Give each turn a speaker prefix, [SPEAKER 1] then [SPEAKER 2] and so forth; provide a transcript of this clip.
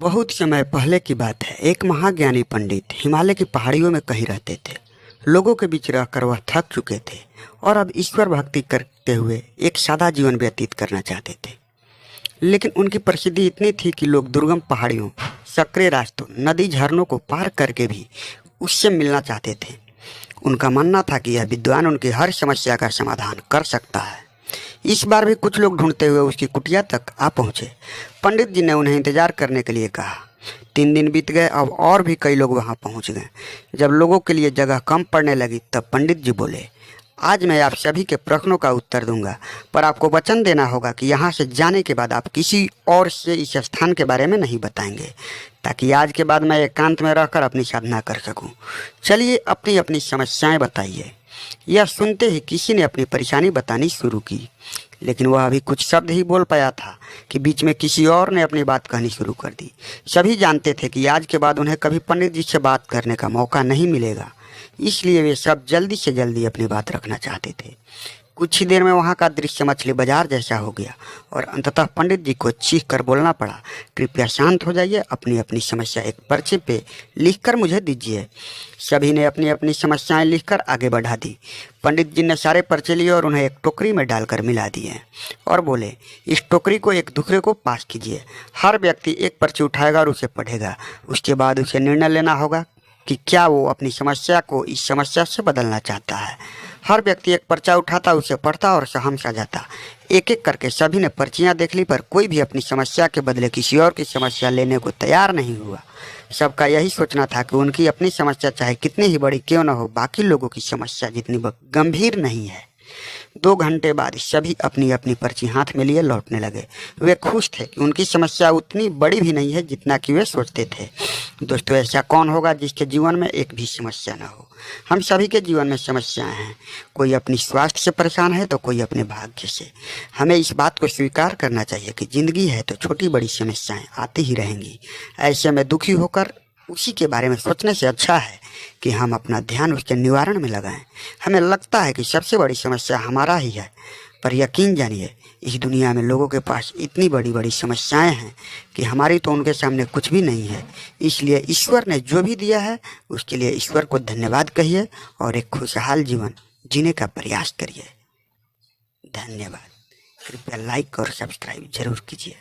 [SPEAKER 1] बहुत समय पहले की बात है। एक महाज्ञानी पंडित हिमालय की पहाड़ियों में कहीं रहते थे। लोगों के बीच रहकर वह थक चुके थे और अब ईश्वर भक्ति करते हुए एक सादा जीवन व्यतीत करना चाहते थे। लेकिन उनकी प्रसिद्धि इतनी थी कि लोग दुर्गम पहाड़ियों, सकरे रास्तों, नदी, झरनों को पार करके भी उससे मिलना चाहते थे। उनका मानना था कि यह विद्वान उनकी हर समस्या का समाधान कर सकता है। इस बार भी कुछ लोग ढूंढते हुए उसकी कुटिया तक आ पहुंचे। पंडित जी ने उन्हें इंतजार करने के लिए कहा। 3 दिन बीत गए। अब और भी कई लोग वहां पहुंच गए। जब लोगों के लिए जगह कम पड़ने लगी तब पंडित जी बोले, आज मैं आप सभी के प्रश्नों का उत्तर दूंगा, पर आपको वचन देना होगा कि यहाँ से जाने के बाद आप किसी और से इस स्थान के बारे में नहीं बताएंगे, ताकि आज के बाद मैं एकांत में रहकर अपनी साधना कर सकूं। चलिए अपनी अपनी समस्याएं बताइए। यह सुनते ही किसी ने अपनी परेशानी बतानी शुरू की, लेकिन वह अभी कुछ शब्द ही बोल पाया था कि बीच में किसी और ने अपनी बात कहनी शुरू कर दी। सभी जानते थे कि आज के बाद उन्हें कभी पंडित जी से बात करने का मौका नहीं मिलेगा, इसलिए वे सब जल्दी से जल्दी अपनी बात रखना चाहते थे। कुछ ही देर में वहां का दृश्य मछली बाजार जैसा हो गया और अंततः पंडित जी को चीख कर बोलना पड़ा, कृपया शांत हो जाइए, अपनी अपनी समस्या एक पर्चे पे लिखकर मुझे दीजिए। सभी ने अपनी अपनी समस्याएं लिखकर आगे बढ़ा दी। पंडित जी ने सारे पर्चे लिए और उन्हें एक टोकरी में डालकर मिला दिए और बोले, इस टोकरी को एक दूसरे को पास कीजिए। हर व्यक्ति एक पर्ची उठाएगा और उसे पढ़ेगा। उसके बाद उसे निर्णय लेना होगा कि क्या वो अपनी समस्या को इस समस्या से बदलना चाहता है। हर व्यक्ति एक पर्चा उठाता, उसे पढ़ता और सहमसा जाता। एक एक करके सभी ने पर्चियां देख ली, पर कोई भी अपनी समस्या के बदले किसी और की समस्या लेने को तैयार नहीं हुआ। सबका यही सोचना था कि उनकी अपनी समस्या चाहे कितनी ही बड़ी क्यों न हो, बाकी लोगों की समस्या जितनी गंभीर नहीं है। 2 घंटे बाद सभी अपनी अपनी पर्ची हाथ में लिए लौटने लगे। वे खुश थे कि उनकी समस्या उतनी बड़ी भी नहीं है जितना कि वे सोचते थे। दोस्तों, ऐसा कौन होगा जिसके जीवन में एक भी समस्या न हो? हम सभी के जीवन में समस्याएं हैं। कोई अपनी स्वास्थ्य से परेशान है तो कोई अपने भाग्य से। हमें इस बात को स्वीकार करना चाहिए कि जिंदगी है तो छोटी बड़ी समस्याएं आती ही रहेंगी। ऐसे में दुखी होकर उसी के बारे में सोचने से अच्छा है कि हम अपना ध्यान उसके निवारण में लगाएं। हमें लगता है कि सबसे बड़ी समस्या हमारा ही है, पर यकीन जानिए इस दुनिया में लोगों के पास इतनी बड़ी बड़ी समस्याएं हैं कि हमारी तो उनके सामने कुछ भी नहीं है। इसलिए ईश्वर ने जो भी दिया है उसके लिए ईश्वर को धन्यवाद कहिए और एक खुशहाल जीवन जीने का प्रयास करिए। धन्यवाद। कृपया लाइक और सब्सक्राइब जरूर कीजिए।